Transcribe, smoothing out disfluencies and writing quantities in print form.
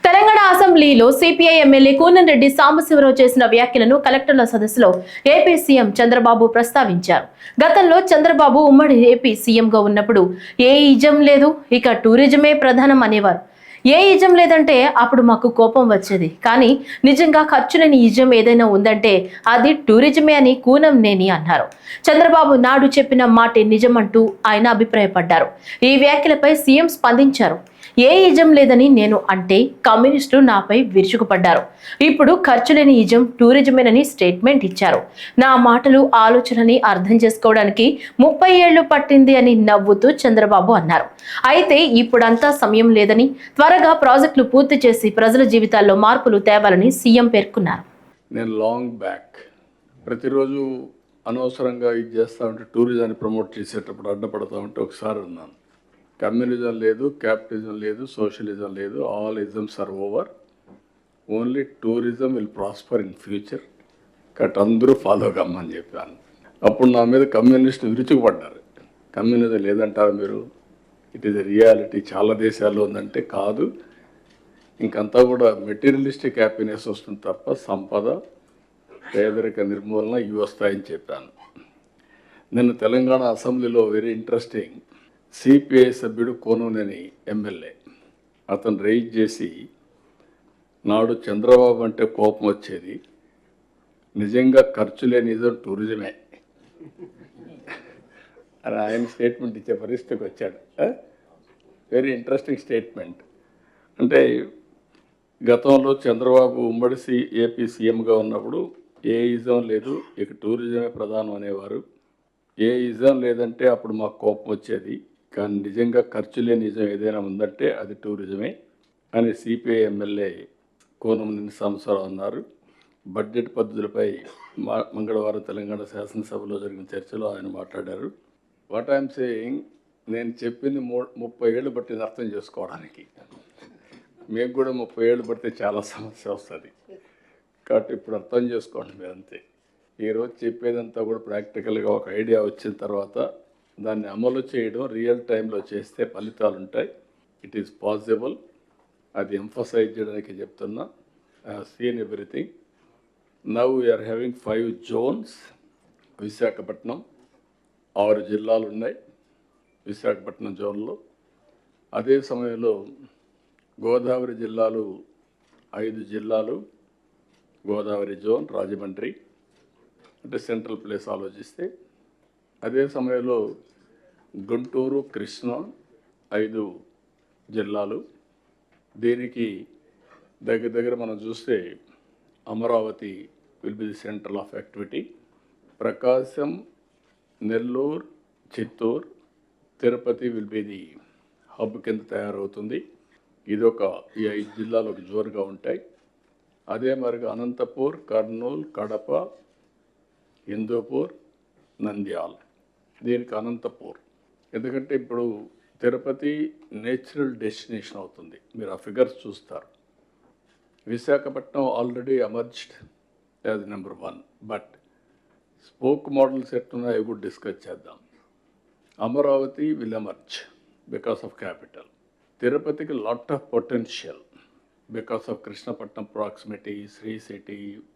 తెలంగాణ అసెంబ్లీలో CPI MLA కూనంరెడ్డి Sambasivarao చేసిన వ్యాఖ్యలను కలెక్టర్ల సదస్సులో ఏపీ సీఎం చంద్రబాబు ప్రస్తావించారు. గతంలో చంద్రబాబు ఉమ్మడి ఏపీ సీఎంగా ఉన్నప్పుడు ఏ ఇజం లేదు, ఇక టూరిజమే ప్రధానం అనేవారు. ఏ ఇజం లేదంటే అప్పుడు మాకు కోపం వచ్చేది, కానీ నిజంగా ఖర్చు లేని ఇజం ఏదైనా ఉందంటే అది టూరిజమే అని కూనంనేని అన్నారు. చంద్రబాబు నాడు చెప్పిన మాటే నిజమంటూ ఆయన అభిప్రాయపడ్డారు. ఈ వ్యాఖ్యలపై సీఎం స్పందించారు. ఏ ఇజం లేదని నేను అంటే కమ్యూనిస్టులు నాపై విరుచుకుపడ్డారు. ఇప్పుడు ఖర్చు లేని ఇజం టూరిజమేనని స్టేట్మెంట్ ఇచ్చారు. నా మాటలు ఆలోచనని అర్థం చేసుకోవడానికి 30 ఏళ్లు పట్టింది అని నవ్వుతూ చంద్రబాబు అన్నారు. అయితే ఇప్పుడంతా సమయం లేదని త్వరగా ప్రాజెక్టులు పూర్తి చేసి ప్రజల జీవితాల్లో మార్పులు తేవాలని సీఎం పేర్కొన్నారు. నేను లాంగ్ బ్యాక్ ప్రతిరోజు అనవసరంగా ఇది చేస్తూ ఉంటే టూరిజాన్ని ప్రమోట్ చేసేటప్పుడు అడ్డపడతా ఉంటే ఒకసారి ఉన్నాను. కమ్యూనిజం లేదు, క్యాపిటలిజం లేదు, సోషలిజం లేదు, all isms are over, only tourism will prosper in future, కట్ అందరూ ఫాలో కమ్మని చెప్పాను. అప్పుడు నా మీద కమ్యూనిస్టు విరుచుకుపడ్డారు. కమ్యూనిజం లేదంటారు మీరు, ఇట్ ఈస్ ఎ రియాలిటీ, చాలా దేశాల్లో ఉందంటే కాదు, ఇంకంతా కూడా మెటీరియలిస్టిక్ హ్యాపీనెస్ వస్తుంది తప్ప సంపద పేదరిక నిర్మూలన ఇవి వస్తాయని చెప్పాను. నిన్న తెలంగాణ అసెంబ్లీలో వెరీ ఇంట్రెస్టింగ్, సిపిఐ సభ్యుడు కూనంనేని ఎమ్మెల్యే అతను రైజ్ చేసి నాడు చంద్రబాబు అంటే కోపం వచ్చేది, నిజంగా ఖర్చు లేని నిజం టూరిజమే అని ఆయన స్టేట్మెంట్ ఇచ్చే పరిస్థితికి వచ్చాడు. Very interesting statement. అంటే గతంలో చంద్రబాబు ఉమ్మడి ఏపీ సీఎంగా ఉన్నప్పుడు ఏ ఇజం లేదు, ఇక టూరిజమే ప్రధానం అనేవారు. ఏ ఇజం లేదంటే అప్పుడు మాకు కోపం వచ్చేది, కానీ నిజంగా ఖర్చు లేని నిజం ఏదైనా ఉందంటే అది టూరిజమే అని సిపిఐ ఎమ్మెల్యే కూనంనేని సాంబశివరావు అన్నారు. బడ్జెట్ పద్ధతులపై మంగళవారం తెలంగాణ శాసనసభలో జరిగిన చర్చలో ఆయన మాట్లాడారు. వాట్ ఐఎమ్ సేయింగ్, నేను చెప్పింది 30 ఏళ్ళు పట్టింది అర్థం చేసుకోవడానికి. మీకు కూడా 30 ఏళ్ళు పడితే చాలా సమస్య వస్తుంది, కాబట్టి ఇప్పుడు అర్థం చేసుకోండి మీరు అంతే. ఈరోజు చెప్పేదంతా కూడా ప్రాక్టికల్గా ఒక ఐడియా వచ్చిన తర్వాత దాన్ని అమలు చేయడం రియల్ టైంలో చేస్తే ఫలితాలు ఉంటాయి. ఇట్ ఈస్ పాసిబుల్, అది ఎంఫసైజ్ చేయడానికి చెప్తున్నా. I have seen everything. Now we are having 5 zones. Visakhapatnam 6 జిల్లాలు ఉన్నాయి విశాఖపట్నం జోన్లో. అదే సమయంలో గోదావరి జిల్లాలు 5 జిల్లాలు, గోదావరి జోన్ రాజమండ్రి అంటే సెంట్రల్ ప్లేస్ ఆలోచిస్తే. అదే సమయంలో గుంటూరు కృష్ణా 5 జిల్లాలు. దీనికి దగ్గర మనం చూస్తే Amaravati will be the centre of activity. Prakasam, Nellore, Chittoor, Tirupati will be the hub కింద తయారవుతుంది. ఇదొక ఈ 5 జిల్లాలు ఒక జోరుగా ఉంటాయి. అదే మరిగా అనంతపూర్, కర్నూలు, కడప, హిందూపూర్, నంద్యాల. దీనికి అనంతపూర్, ఎందుకంటే ఇప్పుడు తిరుపతి నేచురల్ డెస్టినేషన్ అవుతుంది, మీరు ఆ ఫిగర్స్ చూస్తారు. Visakhapatnam already emerged as number 1, but spoke models ఎట్టున్నాయో అవి కూడా డిస్కస్ చేద్దాం. Amaravati will emerge because of capital. తిరుపతికి lot of potential because of Krishnapatnam proximity, Sri city,